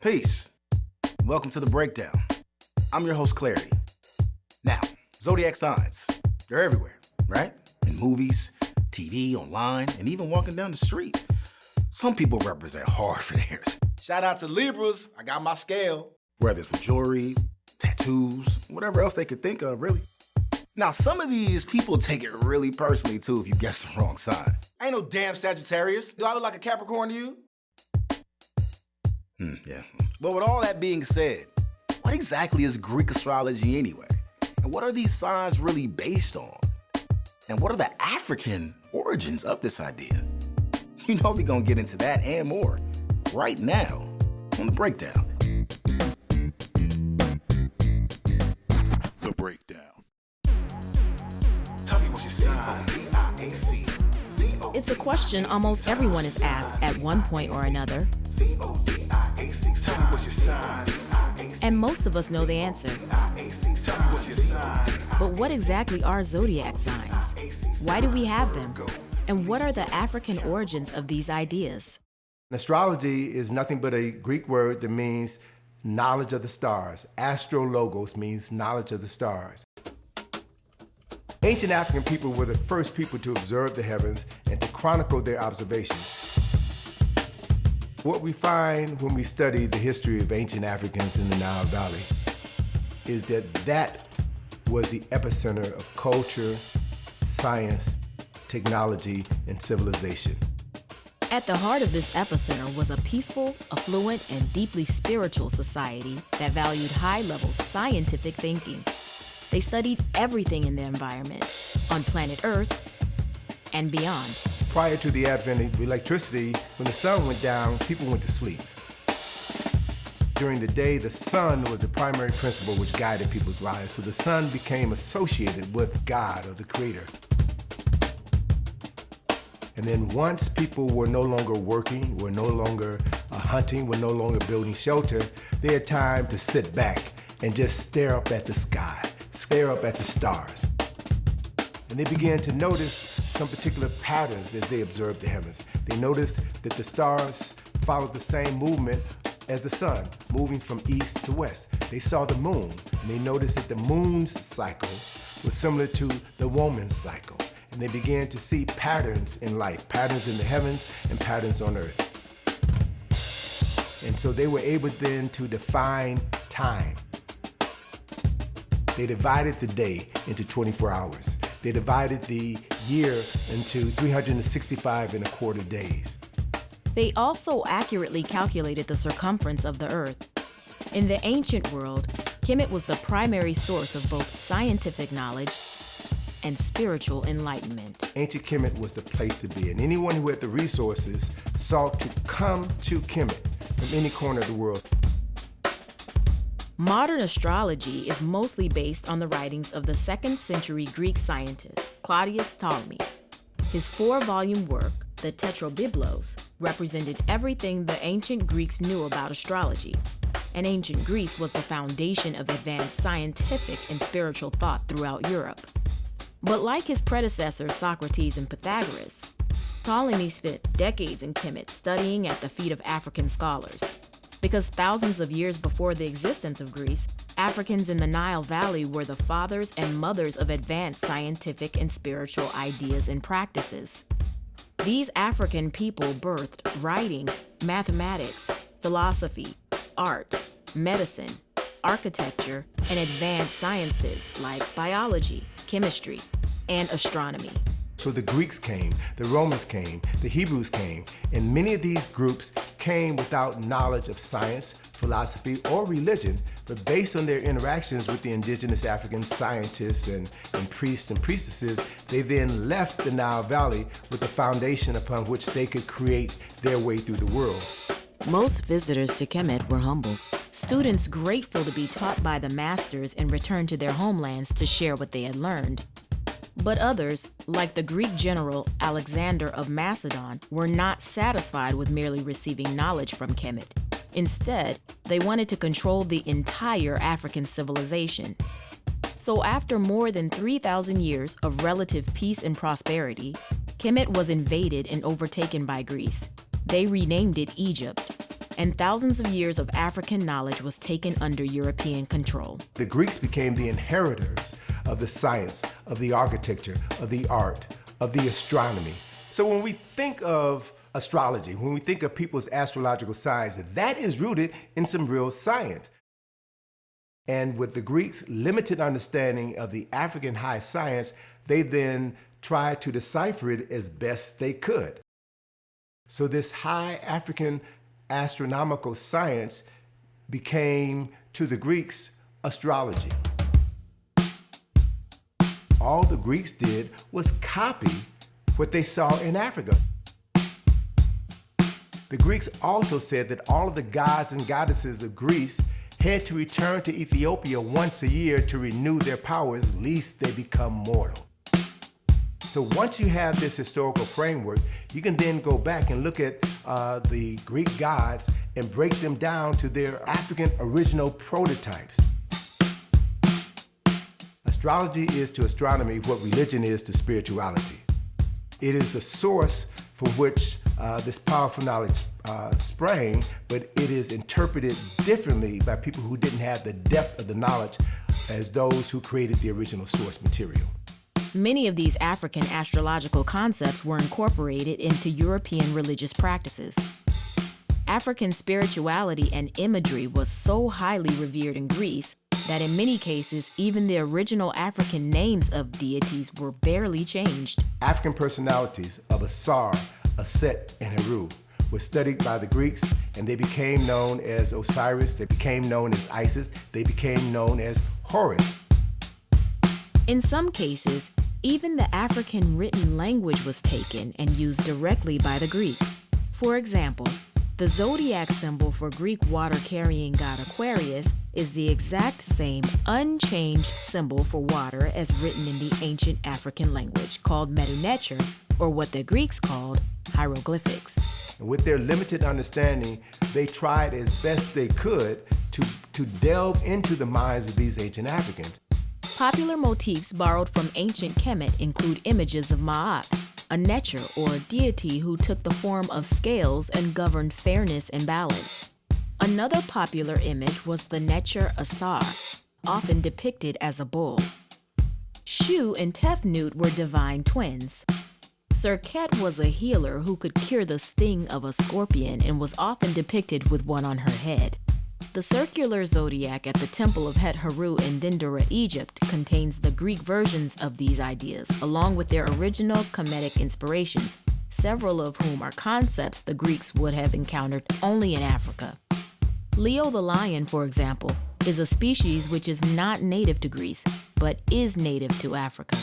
Peace. Welcome to The Breakdown. I'm your host, Clarity. Now, zodiac signs, they're everywhere, right? In movies, TV, online, and even walking down the street. Some people represent hard for theirs. Shout out to Libras, I got my scale. Whether it's with jewelry, tattoos, whatever else they could think of, really. Now, some of these people take it really personally, too, if you guess the wrong sign. I ain't no damn Sagittarius. Do I look like a Capricorn to you? Yeah. But with all that being said, what exactly is Greek astrology anyway? And what are these signs really based on? And what are the African origins of this idea? You know we're gonna get into that and more right now on The Breakdown. The Breakdown. Tell me what's your sign. It's a question almost everyone is asked at one point or another. Tell me what's your sign. And most of us know the answer. Tell me what's your sign. But what exactly are zodiac signs? Why do we have them? And what are the African origins of these ideas? Astrology is nothing but a Greek word that means knowledge of the stars. Astrologos means knowledge of the stars. Ancient African people were the first people to observe the heavens and to chronicle their observations. What we find when we study the history of ancient Africans in the Nile Valley is that that was the epicenter of culture, science, technology, and civilization. At the heart of this epicenter was a peaceful, affluent, and deeply spiritual society that valued high-level scientific thinking. They studied everything in the environment, on planet Earth and beyond. Prior to the advent of electricity, when the sun went down, people went to sleep. During the day, the sun was the primary principle which guided people's lives, so the sun became associated with God or the Creator. And then once people were no longer working, were no longer hunting, were no longer building shelter, they had time to sit back and just stare up at the sky, stare up at the stars. And they began to notice some particular patterns as they observed the heavens. They noticed that the stars followed the same movement as the sun, moving from east to west. They saw the moon, and they noticed that the moon's cycle was similar to the woman's cycle. And they began to see patterns in life, patterns in the heavens and patterns on earth. And so they were able then to define time. They divided the day into 24 hours. They divided the year into 365 and a quarter days. They also accurately calculated the circumference of the Earth. In the ancient world, Kemet was the primary source of both scientific knowledge and spiritual enlightenment. Ancient Kemet was the place to be, and anyone who had the resources sought to come to Kemet from any corner of the world. Modern astrology is mostly based on the writings of the 2nd century Greek scientist Claudius Ptolemy. His 4-volume work, the Tetrabiblos, represented everything the ancient Greeks knew about astrology. And ancient Greece was the foundation of advanced scientific and spiritual thought throughout Europe. But like his predecessors Socrates and Pythagoras, Ptolemy spent decades in Kemet studying at the feet of African scholars. Because thousands of years before the existence of Greece, Africans in the Nile Valley were the fathers and mothers of advanced scientific and spiritual ideas and practices. These African people birthed writing, mathematics, philosophy, art, medicine, architecture, and advanced sciences like biology, chemistry, and astronomy. So the Greeks came, the Romans came, the Hebrews came, and many of these groups came without knowledge of science, philosophy, or religion, but based on their interactions with the indigenous African scientists and priests and priestesses, they then left the Nile Valley with the foundation upon which they could create their way through the world. Most visitors to Kemet were humble, students grateful to be taught by the masters and return to their homelands to share what they had learned. But others, like the Greek general Alexander of Macedon, were not satisfied with merely receiving knowledge from Kemet. Instead, they wanted to control the entire African civilization. So after more than 3,000 years of relative peace and prosperity, Kemet was invaded and overtaken by Greece. They renamed it Egypt. and thousands of years of African knowledge was taken under European control. The Greeks became the inheritors of the science, of the architecture, of the art, of the astronomy. So when we think of astrology, when we think of people's astrological signs, that is rooted in some real science. And with the Greeks' limited understanding of the African high science, they then tried to decipher it as best they could. So this high African astronomical science became, to the Greeks, astrology. All the Greeks did was copy what they saw in Africa. The Greeks also said that all of the gods and goddesses of Greece had to return to Ethiopia once a year to renew their powers, lest they become mortal. So once you have this historical framework, you can then go back and look at the Greek gods and break them down to their African original prototypes. Astrology is to astronomy what religion is to spirituality. It is the source from which this powerful knowledge sprang, but it is interpreted differently by people who didn't have the depth of the knowledge as those who created the original source material. Many of these African astrological concepts were incorporated into European religious practices. African spirituality and imagery was so highly revered in Greece that in many cases, even the original African names of deities were barely changed. African personalities of Asar, Aset, and Heru were studied by the Greeks, and they became known as Osiris, they became known as Isis, they became known as Horus. In some cases, even the African written language was taken and used directly by the Greek. For example, the zodiac symbol for Greek water-carrying god Aquarius is the exact same unchanged symbol for water as written in the ancient African language called Medu-Neter, or what the Greeks called hieroglyphics. And with their limited understanding, they tried as best they could to delve into the minds of these ancient Africans. Popular motifs borrowed from ancient Kemet include images of Ma'at, a Neter or deity who took the form of scales and governed fairness and balance. Another popular image was the Neter Asar, often depicted as a bull. Shu and Tefnut were divine twins. Serket was a healer who could cure the sting of a scorpion and was often depicted with one on her head. The circular zodiac at the Temple of Het-Heru in Dendera, Egypt, contains the Greek versions of these ideas, along with their original Kemetic inspirations, several of whom are concepts the Greeks would have encountered only in Africa. Leo the lion, for example, is a species which is not native to Greece, but is native to Africa.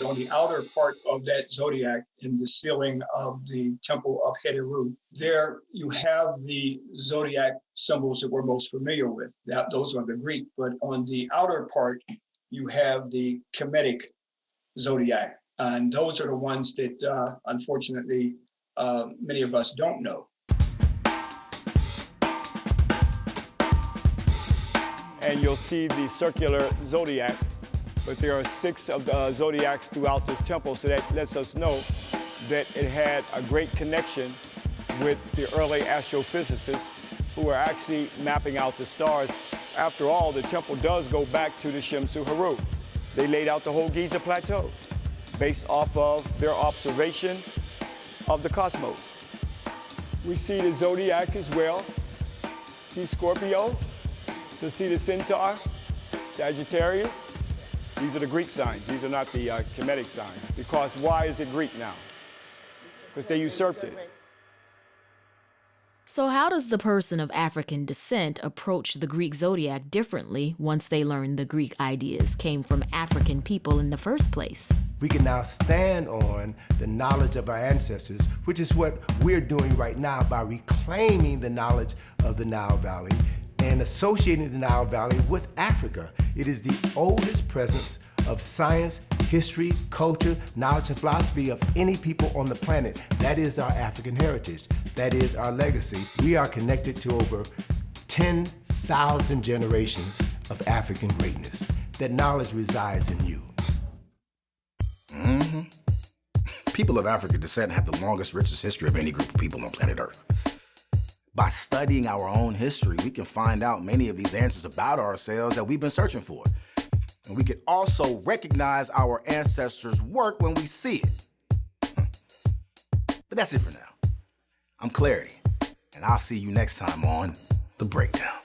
On the outer part of that zodiac, in the ceiling of the Temple of Het-Heru, there you have the zodiac symbols that we're most familiar with. Those are the Greek, but on the outer part, you have the Kemetic zodiac. And those are the ones that, unfortunately, many of us don't know. And you'll see the circular zodiac, but there are 6 of the zodiacs throughout this temple, so that lets us know that it had a great connection with the early astrophysicists who were actually mapping out the stars. After all, the temple does go back to the Shemsu Heru. They laid out the whole Giza Plateau based off of their observation of the cosmos. We see the zodiac as well. See Scorpio, so see the Centaur, Sagittarius. These are the Greek signs. These are not the Kemetic signs. Because why is it Greek now? Because they usurped it. So how does the person of African descent approach the Greek zodiac differently once they learn the Greek ideas came from African people in the first place? We can now stand on the knowledge of our ancestors, which is what we're doing right now by reclaiming the knowledge of the Nile Valley and associating the Nile Valley with Africa. It is the oldest presence of science, history, culture, knowledge, and philosophy of any people on the planet. That is our African heritage. That is our legacy. We are connected to over 10,000 generations of African greatness. That knowledge resides in you. Mm-hmm. People of African descent have the longest, richest history of any group of people on planet Earth. By studying our own history, we can find out many of these answers about ourselves that we've been searching for. And we can also recognize our ancestors' work when we see it. But that's it for now. I'm Clarity, and I'll see you next time on The Breakdown.